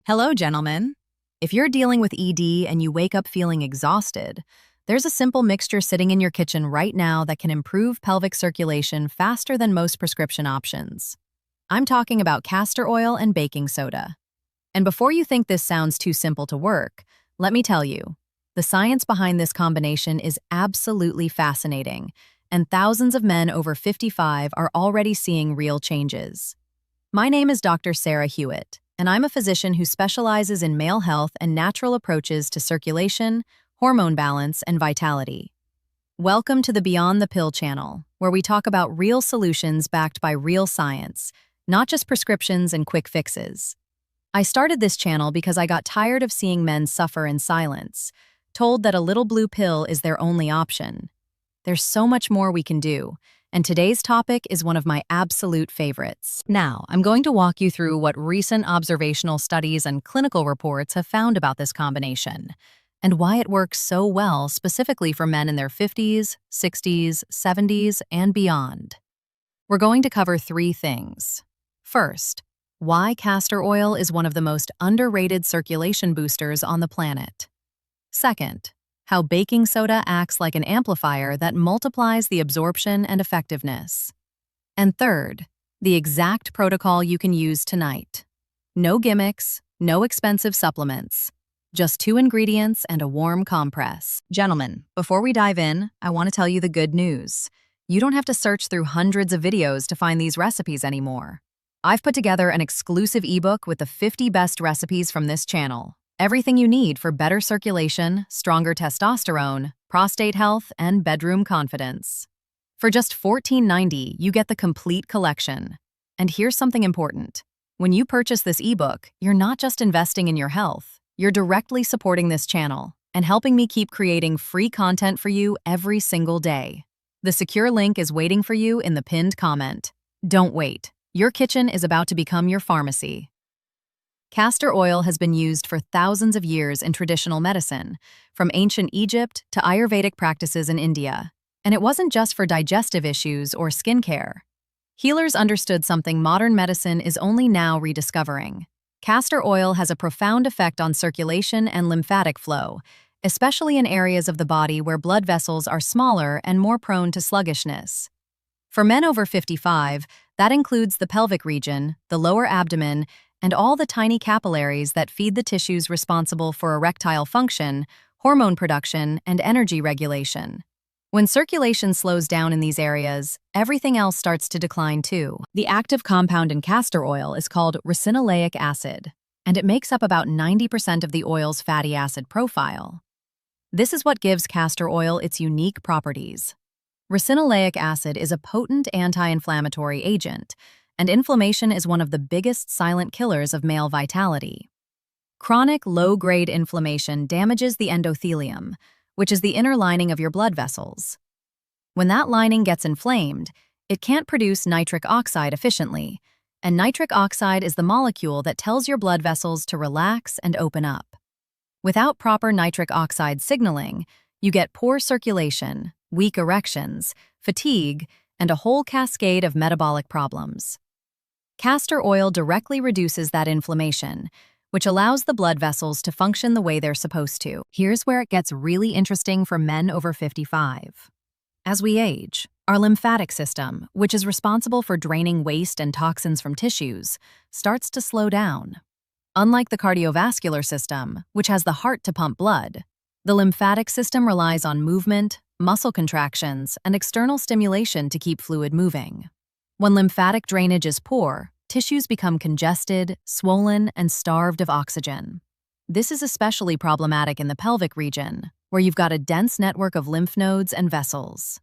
Hello, gentlemen. If you're dealing with ED and you wake up feeling exhausted, there's a simple mixture sitting in your kitchen right now that can improve pelvic circulation faster than most prescription options. I'm talking about castor oil and baking soda. And before you think this sounds too simple to work, let me tell you, the science behind this combination is absolutely fascinating, and thousands of men over 55 are already seeing real changes. My name is Dr. Sarah Hewitt, and I'm a physician who specializes in male health and natural approaches to circulation, hormone balance, and vitality. Welcome to the Beyond the Pill channel, where we talk about real solutions backed by real science, not just prescriptions and quick fixes. I started this channel because I got tired of seeing men suffer in silence, told that a little blue pill is their only option. There's so much more we can do, and today's topic is one of my absolute favorites. Now, I'm going to walk you through what recent observational studies and clinical reports have found about this combination, and why it works so well specifically for men in their 50s, 60s, 70s, and beyond. We're going to cover three things. First, why castor oil is one of the most underrated circulation boosters on the planet. Second, how baking soda acts like an amplifier that multiplies the absorption and effectiveness. And third, the exact protocol you can use tonight. No gimmicks, no expensive supplements. Just 2 ingredients and a warm compress. Gentlemen, before we dive in, I want to tell you the good news. You don't have to search through hundreds of videos to find these recipes anymore. I've put together an exclusive ebook with the 50 best recipes from this channel. Everything you need for better circulation, stronger testosterone, prostate health, and bedroom confidence. For just $14.90, you get the complete collection. And here's something important. When you purchase this ebook, you're not just investing in your health, you're directly supporting this channel and helping me keep creating free content for you every single day. The secure link is waiting for you in the pinned comment. Don't wait. Your kitchen is about to become your pharmacy. Castor oil has been used for thousands of years in traditional medicine, from ancient Egypt to Ayurvedic practices in India. And it wasn't just for digestive issues or skincare. Healers understood something modern medicine is only now rediscovering. Castor oil has a profound effect on circulation and lymphatic flow, especially in areas of the body where blood vessels are smaller and more prone to sluggishness. For men over 55, that includes the pelvic region, the lower abdomen, and all the tiny capillaries that feed the tissues responsible for erectile function, hormone production, and energy regulation. When circulation slows down in these areas, everything else starts to decline too. The active compound in castor oil is called ricinoleic acid, and it makes up about 90% of the oil's fatty acid profile. This is what gives castor oil its unique properties. Ricinoleic acid is a potent anti-inflammatory agent, and inflammation is one of the biggest silent killers of male vitality. Chronic low-grade inflammation damages the endothelium, which is the inner lining of your blood vessels. When that lining gets inflamed, it can't produce nitric oxide efficiently, and nitric oxide is the molecule that tells your blood vessels to relax and open up. Without proper nitric oxide signaling, you get poor circulation, weak erections, fatigue, and a whole cascade of metabolic problems. Castor oil directly reduces that inflammation, which allows the blood vessels to function the way they're supposed to. Here's where it gets really interesting for men over 55. As we age, our lymphatic system, which is responsible for draining waste and toxins from tissues, starts to slow down. Unlike the cardiovascular system, which has the heart to pump blood, the lymphatic system relies on movement, muscle contractions, and external stimulation to keep fluid moving. When lymphatic drainage is poor, tissues become congested, swollen, and starved of oxygen. This is especially problematic in the pelvic region, where you've got a dense network of lymph nodes and vessels.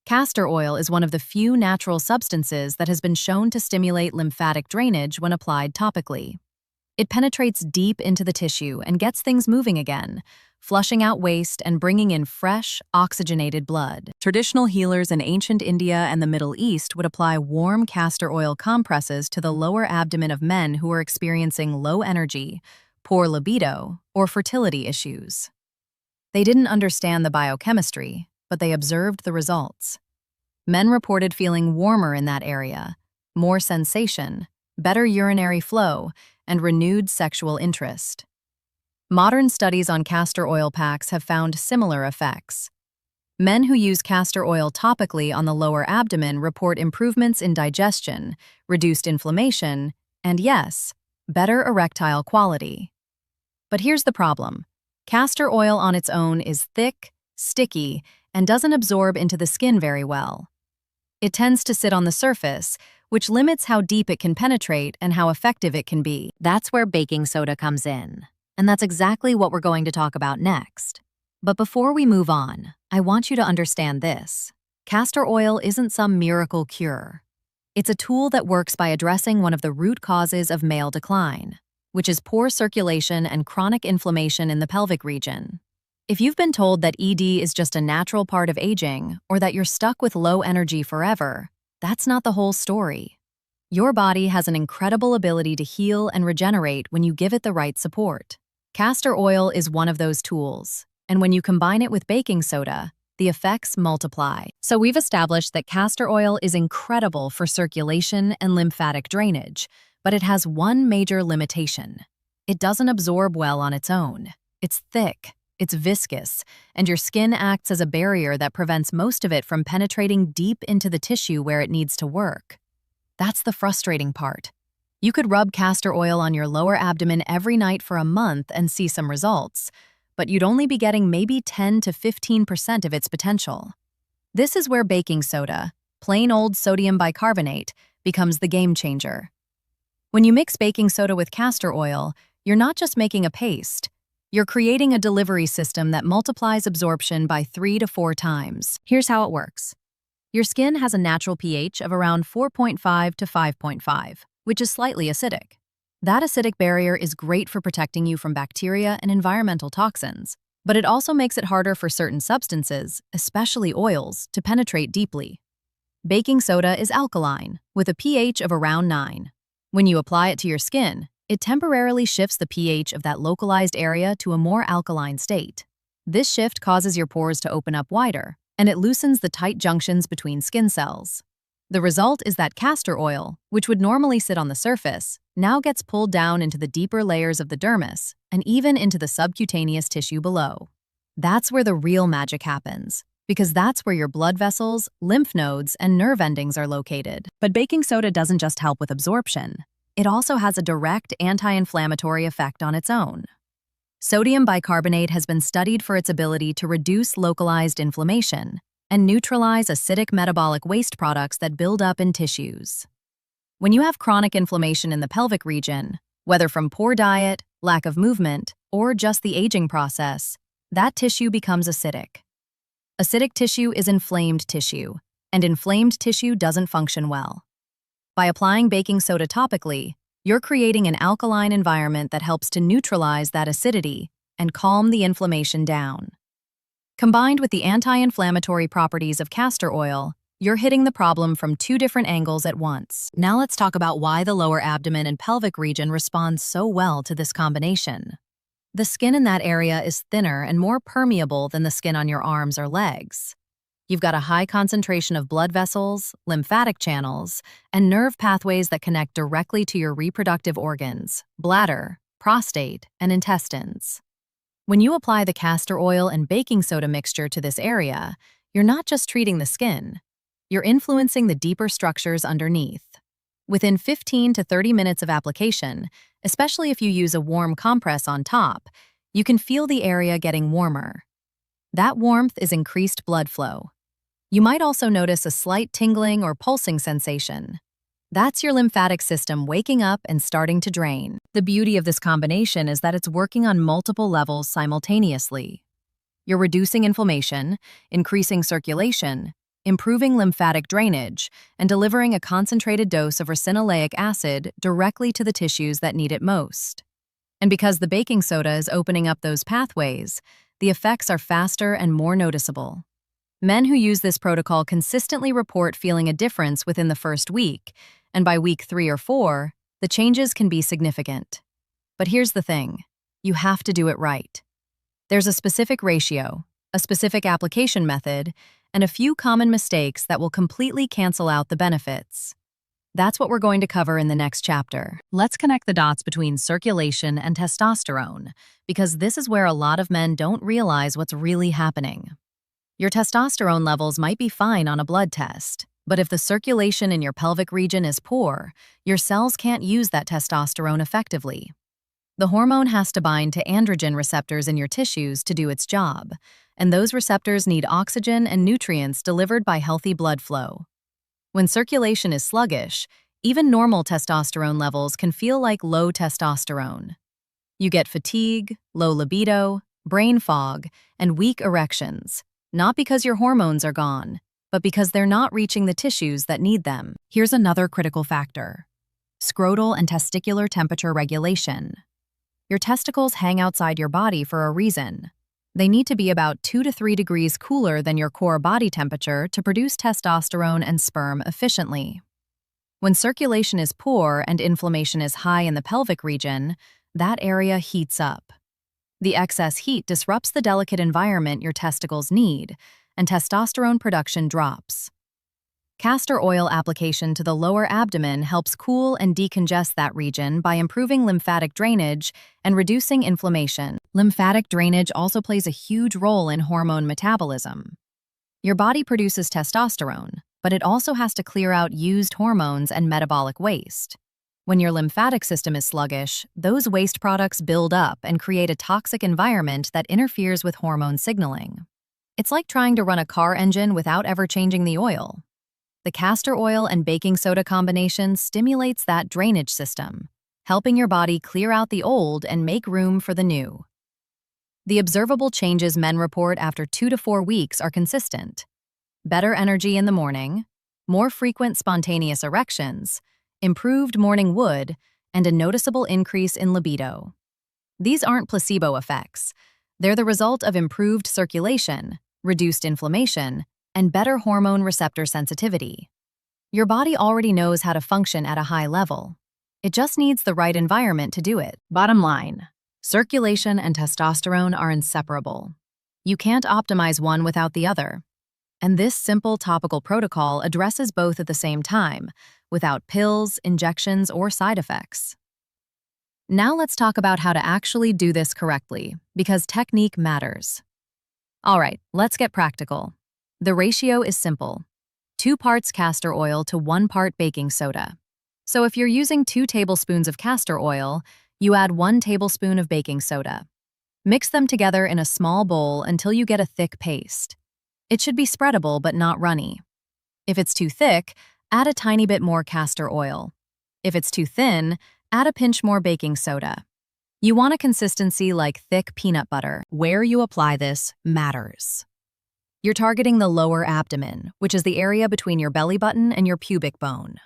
Castor oil is one of the few natural substances that has been shown to stimulate lymphatic drainage when applied topically. It penetrates deep into the tissue and gets things moving again, flushing out waste and bringing in fresh, oxygenated blood. Traditional healers in ancient India and the Middle East would apply warm castor oil compresses to the lower abdomen of men who were experiencing low energy, poor libido, or fertility issues. They didn't understand the biochemistry, but they observed the results. Men reported feeling warmer in that area, more sensation, better urinary flow, and renewed sexual interest. Modern studies on castor oil packs have found similar effects. Men who use castor oil topically on the lower abdomen report improvements in digestion, reduced inflammation, and yes, better erectile quality. But here's the problem. Castor oil on its own is thick, sticky, and doesn't absorb into the skin very well. It tends to sit on the surface, which limits how deep it can penetrate and how effective it can be. That's where baking soda comes in. And that's exactly what we're going to talk about next. But before we move on, I want you to understand this. Castor oil isn't some miracle cure. It's a tool that works by addressing one of the root causes of male decline, which is poor circulation and chronic inflammation in the pelvic region. If you've been told that ED is just a natural part of aging or that you're stuck with low energy forever, that's not the whole story. Your body has an incredible ability to heal and regenerate when you give it the right support. Castor oil is one of those tools, and when you combine it with baking soda, the effects multiply. So we've established that castor oil is incredible for circulation and lymphatic drainage, but it has one major limitation. It doesn't absorb well on its own. It's thick, it's viscous, and your skin acts as a barrier that prevents most of it from penetrating deep into the tissue where it needs to work. That's the frustrating part. You could rub castor oil on your lower abdomen every night for a month and see some results, but you'd only be getting maybe 10 to 15% of its potential. This is where baking soda, plain old sodium bicarbonate, becomes the game changer. When you mix baking soda with castor oil, you're not just making a paste. You're creating a delivery system that multiplies absorption by 3 to 4 times. Here's how it works. Your skin has a natural pH of around 4.5 to 5.5, which is slightly acidic. That acidic barrier is great for protecting you from bacteria and environmental toxins, but it also makes it harder for certain substances, especially oils, to penetrate deeply. Baking soda is alkaline, with a pH of around 9. When you apply it to your skin, it temporarily shifts the pH of that localized area to a more alkaline state. This shift causes your pores to open up wider, and it loosens the tight junctions between skin cells. The result is that castor oil, which would normally sit on the surface, now gets pulled down into the deeper layers of the dermis and even into the subcutaneous tissue below. That's where the real magic happens, because that's where your blood vessels, lymph nodes, and nerve endings are located. But baking soda doesn't just help with absorption. It also has a direct anti-inflammatory effect on its own. Sodium bicarbonate has been studied for its ability to reduce localized inflammation and neutralize acidic metabolic waste products that build up in tissues. When you have chronic inflammation in the pelvic region, whether from poor diet, lack of movement, or just the aging process, that tissue becomes acidic. Acidic tissue is inflamed tissue, and inflamed tissue doesn't function well. By applying baking soda topically, you're creating an alkaline environment that helps to neutralize that acidity and calm the inflammation down. Combined with the anti-inflammatory properties of castor oil, you're hitting the problem from 2 different angles at once. Now let's talk about why the lower abdomen and pelvic region respond so well to this combination. The skin in that area is thinner and more permeable than the skin on your arms or legs. You've got a high concentration of blood vessels, lymphatic channels, and nerve pathways that connect directly to your reproductive organs, bladder, prostate, and intestines. When you apply the castor oil and baking soda mixture to this area, you're not just treating the skin. You're influencing the deeper structures underneath. Within 15 to 30 minutes of application, especially if you use a warm compress on top, you can feel the area getting warmer. That warmth is increased blood flow. You might also notice a slight tingling or pulsing sensation. That's your lymphatic system waking up and starting to drain. The beauty of this combination is that it's working on multiple levels simultaneously. You're reducing inflammation, increasing circulation, improving lymphatic drainage, and delivering a concentrated dose of ricinoleic acid directly to the tissues that need it most. And because the baking soda is opening up those pathways, the effects are faster and more noticeable. Men who use this protocol consistently report feeling a difference within the first week, and by week 3 or 4, the changes can be significant. But here's the thing, you have to do it right. There's a specific ratio, a specific application method, and a few common mistakes that will completely cancel out the benefits. That's what we're going to cover in the next chapter. Let's connect the dots between circulation and testosterone, because this is where a lot of men don't realize what's really happening. Your testosterone levels might be fine on a blood test, but if the circulation in your pelvic region is poor, your cells can't use that testosterone effectively. The hormone has to bind to androgen receptors in your tissues to do its job, and those receptors need oxygen and nutrients delivered by healthy blood flow. When circulation is sluggish, even normal testosterone levels can feel like low testosterone. You get fatigue, low libido, brain fog, and weak erections, not because your hormones are gone, but because they're not reaching the tissues that need them. Here's another critical factor: scrotal and testicular temperature regulation. Your testicles hang outside your body for a reason. They need to be about 2 to 3 degrees cooler than your core body temperature to produce testosterone and sperm efficiently. When circulation is poor and inflammation is high in the pelvic region, that area heats up. The excess heat disrupts the delicate environment your testicles need, and testosterone production drops. Castor oil application to the lower abdomen helps cool and decongest that region by improving lymphatic drainage and reducing inflammation. Lymphatic drainage also plays a huge role in hormone metabolism. Your body produces testosterone, but it also has to clear out used hormones and metabolic waste. When your lymphatic system is sluggish, those waste products build up and create a toxic environment that interferes with hormone signaling. It's like trying to run a car engine without ever changing the oil. The castor oil and baking soda combination stimulates that drainage system, helping your body clear out the old and make room for the new. The observable changes men report after 2 to 4 weeks are consistent: better energy in the morning, more frequent spontaneous erections, improved morning wood, and a noticeable increase in libido. These aren't placebo effects. They're the result of improved circulation, reduced inflammation, and better hormone receptor sensitivity. Your body already knows how to function at a high level. It just needs the right environment to do it. Bottom line, circulation and testosterone are inseparable. You can't optimize one without the other. And this simple topical protocol addresses both at the same time, without pills, injections, or side effects. Now let's talk about how to actually do this correctly, because technique matters. All right, let's get practical. The ratio is simple: 2 parts castor oil to 1 part baking soda. So if you're using 2 tablespoons of castor oil, you add 1 tablespoon of baking soda. Mix them together in a small bowl until you get a thick paste. It should be spreadable but not runny. If it's too thick, add a tiny bit more castor oil. If it's too thin, add a pinch more baking soda. You want a consistency like thick peanut butter. Where you apply this matters. You're targeting the lower abdomen, which is the area between your belly button and your pubic bone.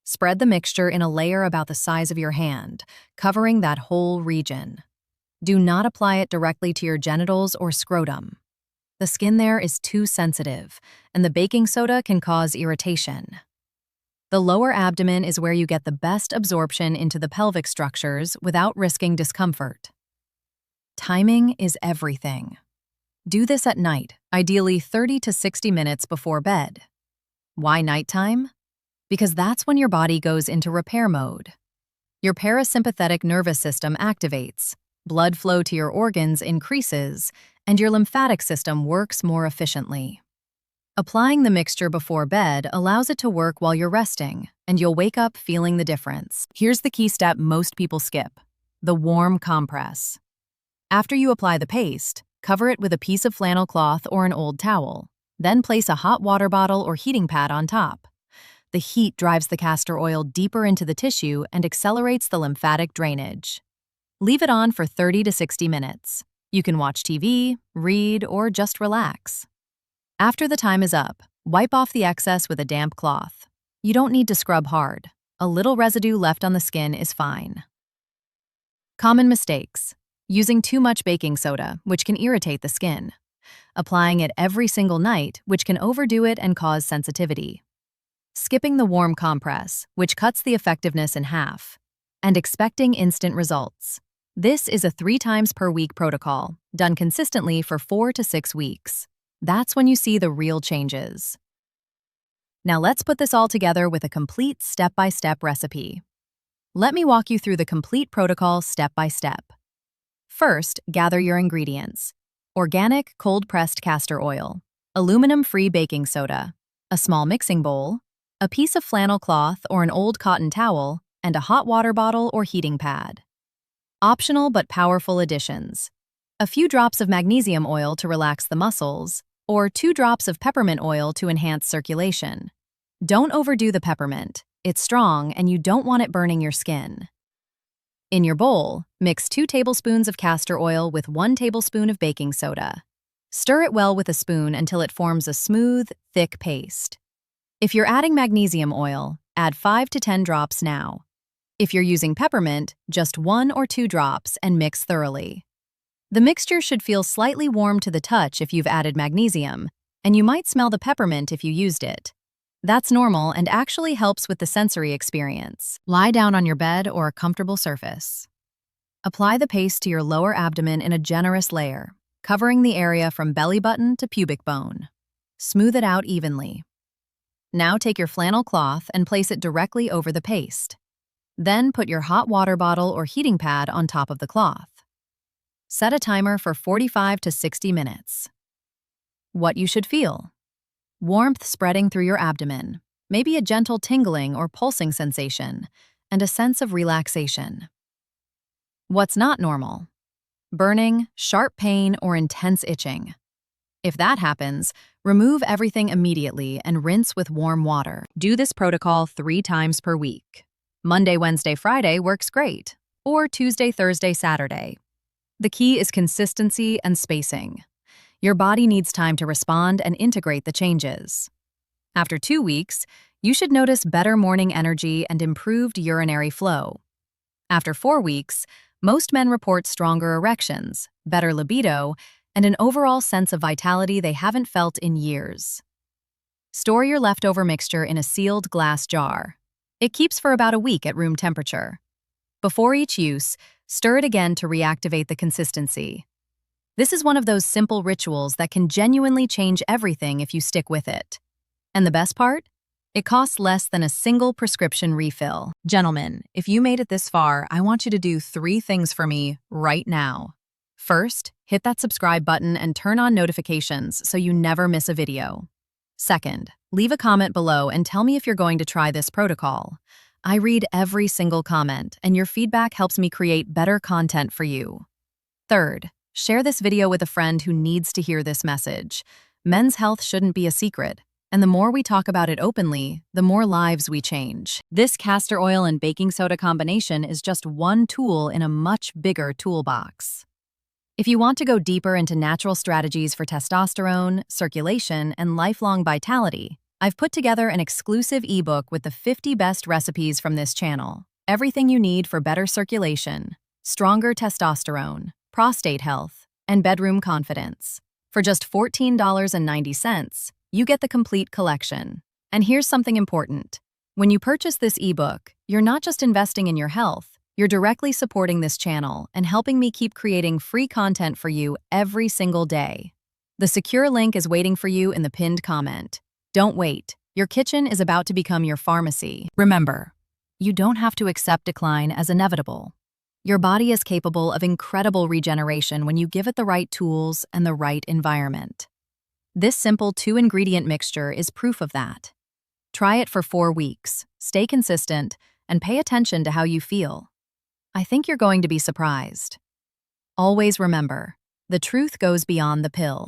Spread the mixture in a layer about the size of your hand, covering that whole region. Do not apply it directly to your genitals or scrotum. The skin there is too sensitive, and the baking soda can cause irritation. The lower abdomen is where you get the best absorption into the pelvic structures without risking discomfort. Timing is everything. Do this at night, ideally 30 to 60 minutes before bed. Why nighttime? Because that's when your body goes into repair mode. Your parasympathetic nervous system activates, blood flow to your organs increases, and your lymphatic system works more efficiently. Applying the mixture before bed allows it to work while you're resting, and you'll wake up feeling the difference. Here's the key step most people skip: the warm compress. After you apply the paste, cover it with a piece of flannel cloth or an old towel. Then place a hot water bottle or heating pad on top. The heat drives the castor oil deeper into the tissue and accelerates the lymphatic drainage. Leave it on for 30 to 60 minutes. You can watch TV, read, or just relax. After the time is up, wipe off the excess with a damp cloth. You don't need to scrub hard. A little residue left on the skin is fine. Common mistakes: using too much baking soda, which can irritate the skin. Applying it every single night, which can overdo it and cause sensitivity. Skipping the warm compress, which cuts the effectiveness in half. And expecting instant results. This is a 3 times per week protocol, done consistently for 4 to 6 weeks. That's when you see the real changes. Now let's put this all together with a complete step-by-step recipe. Let me walk you through the complete protocol step by step. First, gather your ingredients: organic cold-pressed castor oil, aluminum-free baking soda, a small mixing bowl, a piece of flannel cloth or an old cotton towel, and a hot water bottle or heating pad. Optional but powerful additions: a few drops of magnesium oil to relax the muscles, or 2 drops of peppermint oil to enhance circulation. Don't overdo the peppermint. It's strong and you don't want it burning your skin. In your bowl, mix 2 tablespoons of castor oil with 1 tablespoon of baking soda. Stir it well with a spoon until it forms a smooth, thick paste. If you're adding magnesium oil, add 5 to 10 drops now. If you're using peppermint, just 1 or 2 drops and mix thoroughly. The mixture should feel slightly warm to the touch if you've added magnesium, and you might smell the peppermint if you used it. That's normal and actually helps with the sensory experience. Lie down on your bed or a comfortable surface. Apply the paste to your lower abdomen in a generous layer, covering the area from belly button to pubic bone. Smooth it out evenly. Now take your flannel cloth and place it directly over the paste. Then put your hot water bottle or heating pad on top of the cloth. Set a timer for 45 to 60 minutes. What you should feel: warmth spreading through your abdomen, maybe a gentle tingling or pulsing sensation, and a sense of relaxation. What's not normal: burning, sharp pain, or intense itching. If that happens, remove everything immediately and rinse with warm water. Do this protocol 3 times per week. Monday, Wednesday, Friday works great, or Tuesday, Thursday, Saturday. The key is consistency and spacing. Your body needs time to respond and integrate the changes. After 2 weeks, you should notice better morning energy and improved urinary flow. After 4 weeks, most men report stronger erections, better libido, and an overall sense of vitality they haven't felt in years. Store your leftover mixture in a sealed glass jar. It keeps for about a week at room temperature. Before each use, stir it again to reactivate the consistency. This is one of those simple rituals that can genuinely change everything if you stick with it. And the best part? It costs less than a single prescription refill. Gentlemen, if you made it this far, I want you to do 3 things for me right now. First, hit that subscribe button and turn on notifications so you never miss a video. Second, leave a comment below and tell me if you're going to try this protocol. I read every single comment, and your feedback helps me create better content for you. Third, share this video with a friend who needs to hear this message. Men's health shouldn't be a secret, and the more we talk about it openly, the more lives we change. This castor oil and baking soda combination is just one tool in a much bigger toolbox. If you want to go deeper into natural strategies for testosterone, circulation, and lifelong vitality, I've put together an exclusive ebook with the 50 best recipes from this channel. Everything you need for better circulation, stronger testosterone, prostate health, and bedroom confidence. For just $14.90, you get the complete collection. And here's something important. When you purchase this ebook, you're not just investing in your health, you're directly supporting this channel and helping me keep creating free content for you every single day. The secure link is waiting for you in the pinned comment. Don't wait. Your kitchen is about to become your pharmacy. Remember, you don't have to accept decline as inevitable. Your body is capable of incredible regeneration when you give it the right tools and the right environment. This simple 2-ingredient mixture is proof of that. Try it for 4 weeks, stay consistent, and pay attention to how you feel. I think you're going to be surprised. Always remember, the truth goes beyond the pill.